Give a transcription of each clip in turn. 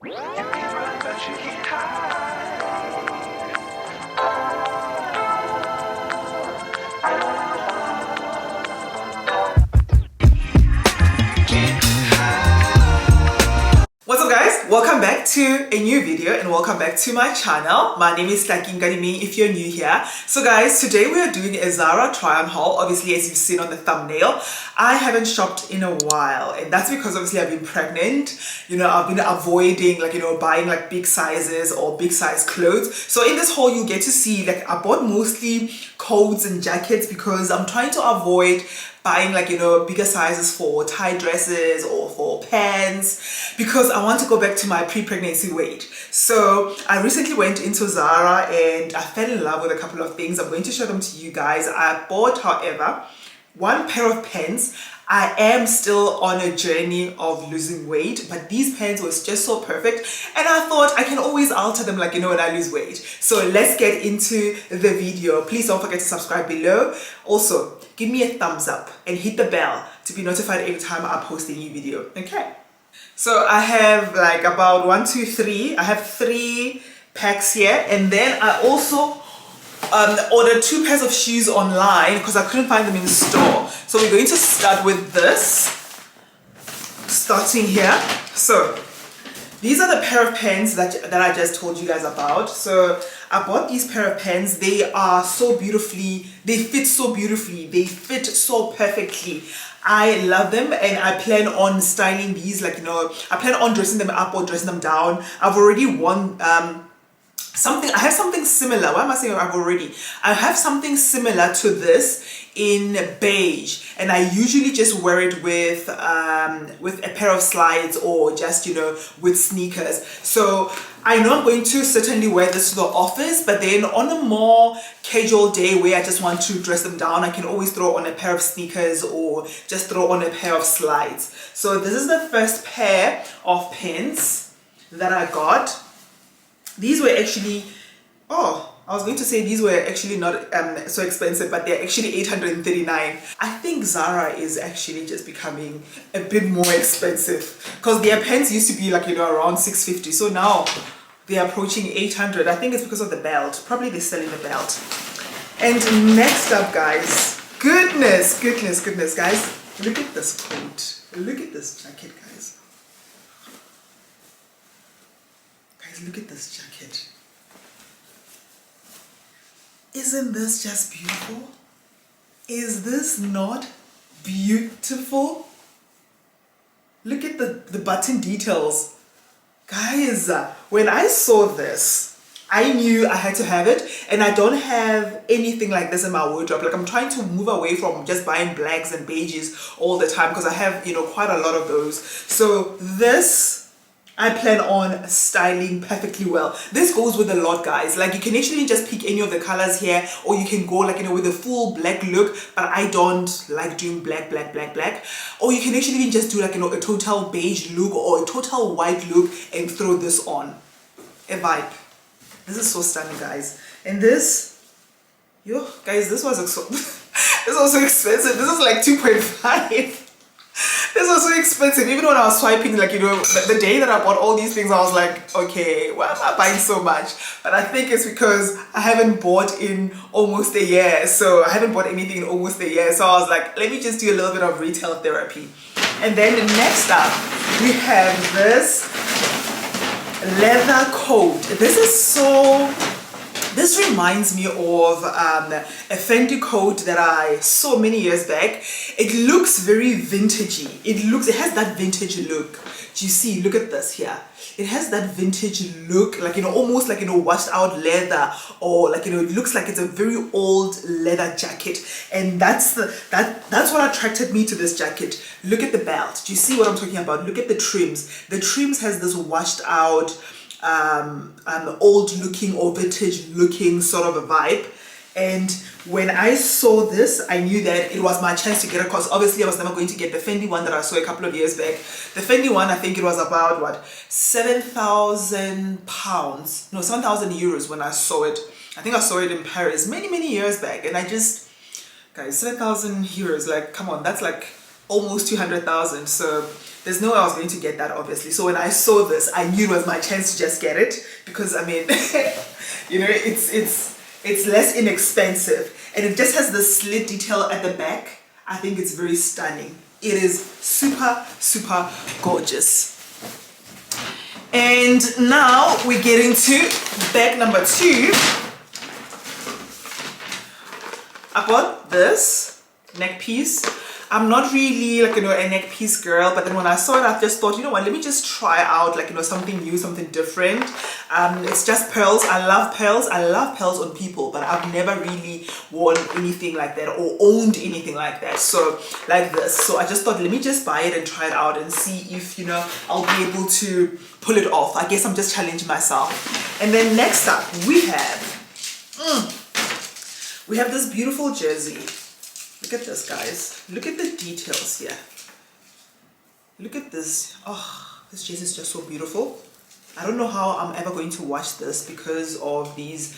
You can run, but you can't hide. What's up guys, welcome back to a new video and welcome back to my channel. My name is Takingadimi if you're new here. So guys, today we are doing a Zara try on haul. Obviously, as you've seen on the thumbnail, I haven't shopped in a while, and that's because obviously I've been pregnant. You know, I've been avoiding buying like big sizes or big size clothes. So in this haul you get to see like I bought mostly coats and jackets because I'm trying to avoid buying bigger sizes for tight dresses or for pants because I want to go back to my pre-pregnancy weight. So I recently went into Zara and I fell in love with a couple of things. I'm going to show them to you guys. I bought, however, one pair of pants. I am still on a journey of losing weight, but these pants was just so perfect and I thought I can always alter them when I lose weight. So let's get into the video. Please don't forget to subscribe below. Also, give me a thumbs up and hit the bell to be notified every time I post a new video. Okay. So I have about 1, 2, 3. I have 3 packs here, and then I also ordered 2 pairs of shoes online because I couldn't find them in store. So we're going to start with this, starting here. So these are the pair of pants that I just told you guys about. So I bought these pair of pants. They are so beautifully, they fit so beautifully, they fit so perfectly. I love them and I plan on styling these I plan on dressing them up or dressing them down. I've already worn I have something similar. Why am I saying I have something similar to this in beige, and I usually just wear it with a pair of slides or just with sneakers. So I know I'm going to certainly wear this to the office, but then on a more casual day where I just want to dress them down, I can always throw on a pair of sneakers or just throw on a pair of slides. So this is the first pair of pants that I got. These were actually, I was going to say these were actually not so expensive, but they're actually 839. I think Zara is actually just becoming a bit more expensive because their pants used to be around 650. So now they're approaching 800. I think it's because of the belt. Probably they're selling the belt. And next up, guys, goodness, guys, look at this coat. Look at this jacket, guys. Look at this jacket. Isn't this just beautiful? Is this not beautiful? Look at the button details. Guys, when I saw this, I knew I had to have it, and I don't have anything like this in my wardrobe. I'm trying to move away from just buying blacks and beiges all the time because I have, quite a lot of those. So this I plan on styling perfectly well. This goes with a lot, guys. You can actually just pick any of the colors here, or you can go with a full black look, but I don't like doing black. Or you can actually just do a total beige look or a total white look and throw this on. A vibe. This is so stunning, guys. And this, guys, this was so this was so expensive. This is like 2.5. This was so expensive. Even when I was swiping, the day that I bought all these things, I was like, okay, why am I buying so much? But I think it's because I haven't bought in almost a year. So I haven't bought anything in almost a year. So I was like, let me just do a little bit of retail therapy. And then next up, we have this leather coat. This reminds me of a Fendi coat that I saw many years back. It looks very vintagey. It has that vintage look. Do you see? Look at this here. It has that vintage look, almost washed out leather, or it looks like it's a very old leather jacket. And that's what attracted me to this jacket. Look at the belt. Do you see what I'm talking about? Look at the trims. The trims has this washed out old looking or vintage looking sort of a vibe. And when I saw this, I knew that it was my chance to get it, because obviously I was never going to get the Fendi one that I saw a couple of years back. The Fendi one, I think it was about what, 7,000 pounds, no, 7,000 euros when I saw it. I think I saw it in Paris many years back, and I just, guys, 7,000 euros, come on, that's almost 200,000. So there's no way I was going to get that, obviously. So when I saw this, I knew it was my chance to just get it, because I mean, you know, it's less inexpensive, and it just has the slit detail at the back. I think it's very stunning. It is super, super gorgeous. And now we get into bag number 2. I bought this neck piece. I'm not really like, you know, a neck piece girl, but then when I saw it, I just thought, you know what, let me just try out like, you know, something new, something different. It's just pearls. I love pearls. I love pearls on people, but I've never really worn anything like that or owned anything like that. So like this. So I just thought, let me just buy it and try it out and see if, you know, I'll be able to pull it off. I guess I'm just challenging myself. And then next up we have this beautiful jersey. Look at this, guys. Look at the details here. Look at this. Oh, this jersey is just so beautiful. I don't know how I'm ever going to wash this because of these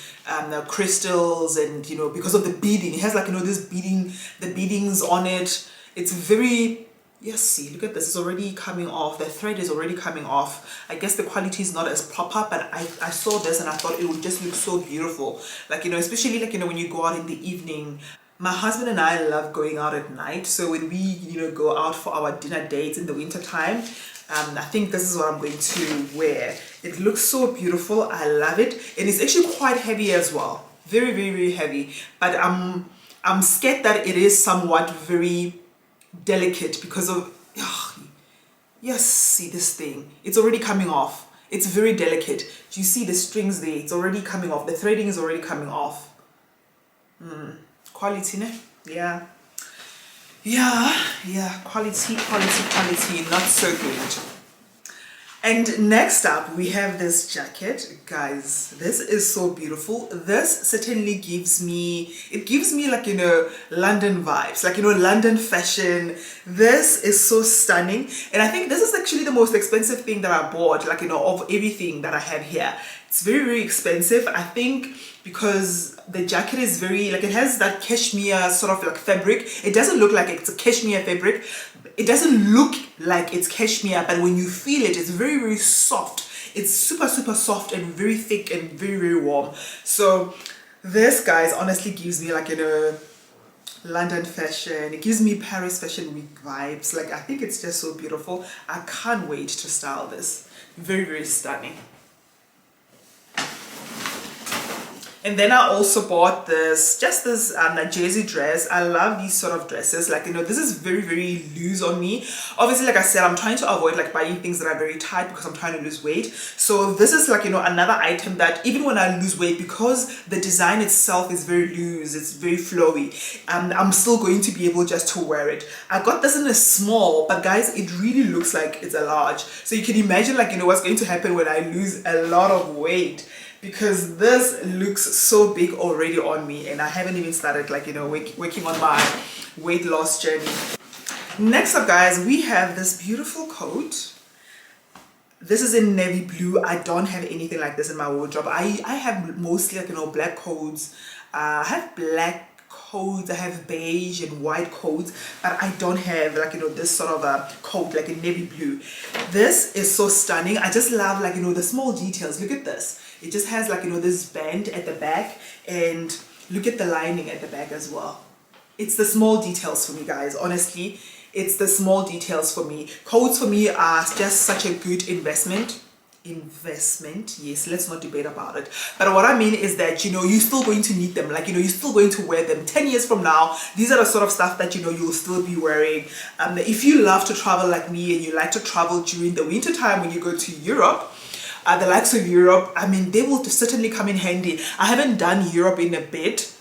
crystals, and you know, because of the beading. It has like, you know, this beading, the beadings on it. It's very, yes, see, look at this. It's already coming off. The thread is already coming off. I guess the quality is not as proper, but I saw this and I thought it would just look so beautiful. Like, you know, especially like, you know, when you go out in the evening. My husband and I love going out at night, so when we, you know, go out for our dinner dates in the winter time, I think this is what I'm going to wear. It looks so beautiful. I love it, and it's actually quite heavy as well. Very, very, very heavy. But I'm scared that it is somewhat very delicate because of, yes, see this thing. It's already coming off. It's very delicate. Do you see the strings there? It's already coming off. The threading is already coming off. Quality, ne? Yeah, quality, not so good. And next up we have this jacket. Guys, this is so beautiful. This certainly gives me like, you know, London vibes, like, you know, London fashion. This is so stunning, and I think this is actually the most expensive thing that I bought, like, you know, of everything that I have here. It's very, very expensive, I think, because the jacket is very, like, it has that cashmere sort of like fabric. It doesn't look like it's a cashmere fabric. It doesn't look like it's cashmere, but when you feel it, it's very, very soft. It's super, super soft and very thick and very, very warm. So this, guys, honestly gives me like, you know, London fashion. It gives me Paris Fashion Week vibes. Like, I think it's just so beautiful. I can't wait to style this. Very, very stunning. And then I also bought this jersey dress. I love these sort of dresses. Like, you know, this is very, very loose on me. Obviously, like I said, I'm trying to avoid like buying things that are very tight because I'm trying to lose weight. So this is like, you know, another item that even when I lose weight, because the design itself is very loose, it's very flowy, I'm still going to be able just to wear it. I got this in a small, but guys, it really looks like it's a large. So you can imagine, like, you know, what's going to happen when I lose a lot of weight, because this looks so big already on me, and I haven't even started, like, you know, working on my weight loss journey. Next up, guys, we have this beautiful coat. This is in navy blue. I don't have anything like this in my wardrobe. I have mostly, like, you know, black coats. I have black coats, I have beige and white coats, but I don't have, like, you know, this sort of a coat like in navy blue. This is so stunning. I just love, like, you know, the small details. Look at this. It just has, like, you know, this band at the back, and look at the lining at the back as well. It's the small details for me, guys. Honestly, it's the small details for me. Coats for me are just such a good investment. Yes, let's not debate about it. But what I mean is that, you know, you're still going to need them. Like, you know, you're still going to wear them 10 years from now. These are the sort of stuff that, you know, you'll still be wearing. If you love to travel like me, and you like to travel during the winter time when you go to Europe, the likes of Europe, I mean, they will certainly come in handy. I haven't done Europe in a bit,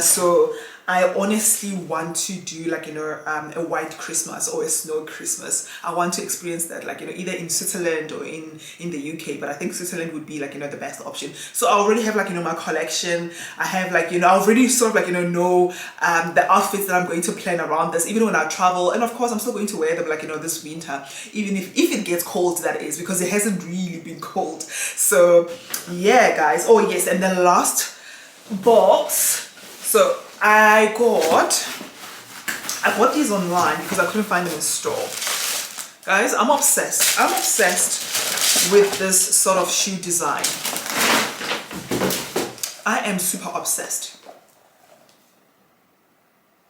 so I honestly want to do, like, you know, a white Christmas or a snow Christmas. I want to experience that, like, you know, either in Switzerland or in the UK, but I think Switzerland would be, like, you know, the best option. So I already have, like, you know, my collection. I have, like, you know, I already sort of, like, you know the outfits that I'm going to plan around this, even when I travel. And of course, I'm still going to wear them, like, you know, this winter, even if it gets cold, that is, because it hasn't really been cold. So yeah, guys. Oh yes, and the last box. So I got these online because I couldn't find them in store. Guys, I'm obsessed. I'm obsessed with this sort of shoe design. I am super obsessed.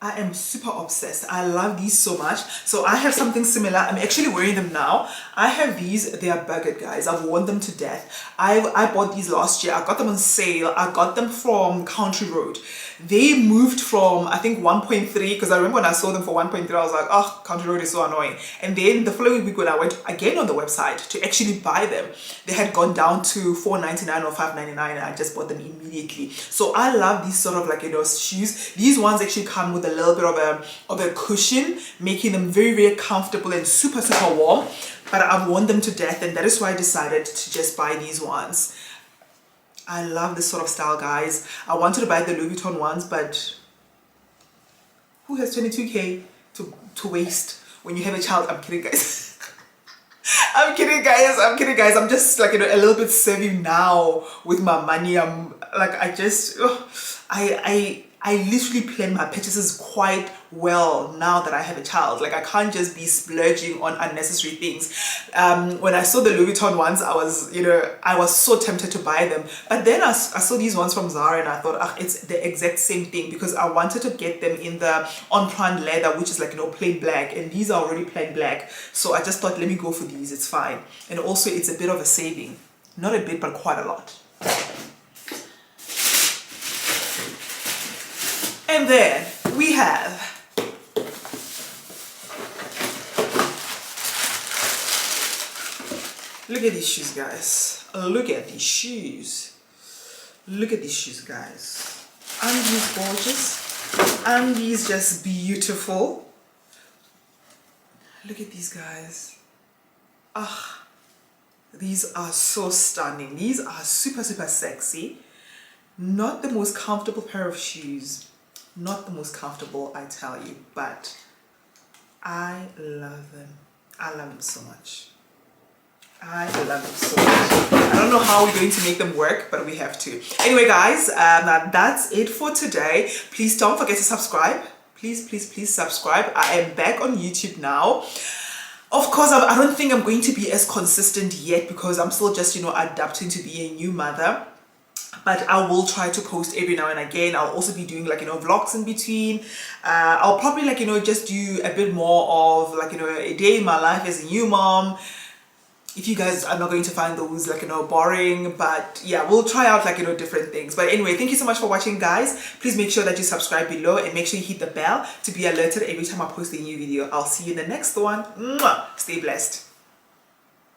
I am super obsessed. I love these so much. So I have something similar. I'm actually wearing them now. I have these. They are beaded, guys. I've worn them to death. I bought these last year. I got them on sale. I got them from Country Road. They moved from, I think, 1.3, because I remember when I saw them for 1.3, I was like, oh, Country Road is so annoying. And then the following week when I went again on the website to actually buy them, they had gone down to $4.99 or $5.99, and I just bought them immediately. So I love these sort of like, you know, shoes. These ones actually come with a little bit of a cushion, making them very, very comfortable and super, super warm. But I've worn them to death, and that is why I decided to just buy these ones. I love this sort of style, guys. I wanted to buy the Louis Vuitton ones, but who has 22k to waste when you have a child? I'm kidding, guys. I'm kidding, guys. I'm kidding, guys. I'm just like, you know, a little bit savvy now with my money. I'm like, I literally plan my purchases quite well now that I have a child. Like, I can't just be splurging on unnecessary things. When I saw the Louis Vuitton ones, I was so tempted to buy them. But then I saw these ones from Zara, and I thought, it's the exact same thing, because I wanted to get them in the on-brand leather, which is like, you know, plain black, and these are already plain black. So I just thought, let me go for these. It's fine. And also, it's a bit of a saving. Not a bit, but quite a lot. And then we have look at these shoes, guys. Look at these shoes. Look at these shoes, guys. Aren't these gorgeous? Aren't these just beautiful? Look at these, guys. Ah, these are so stunning. These are super, super sexy. Not the most comfortable pair of shoes. Not the most comfortable, I tell you, but I love them. I love them so much. I love them so much. I don't know how we're going to make them work, but we have to. Anyway, guys, that's it for today. Please don't forget to subscribe. Please, please, please subscribe. I am back on YouTube now. Of course, I don't think I'm going to be as consistent yet, because I'm still just, you know, adapting to be a new mother. But I will try to post every now and again. I'll also be doing, like, you know, vlogs in between. I'll probably, like, you know, just do a bit more of, like, you know, a day in my life as a new mom. If you guys are not going to find those, like, you know, boring, but yeah, we'll try out, like, you know, different things. But anyway, thank you so much for watching, guys. Please make sure that you subscribe below, and make sure you hit the bell to be alerted every time I post a new video. I'll see you in the next one. Mwah! Stay blessed.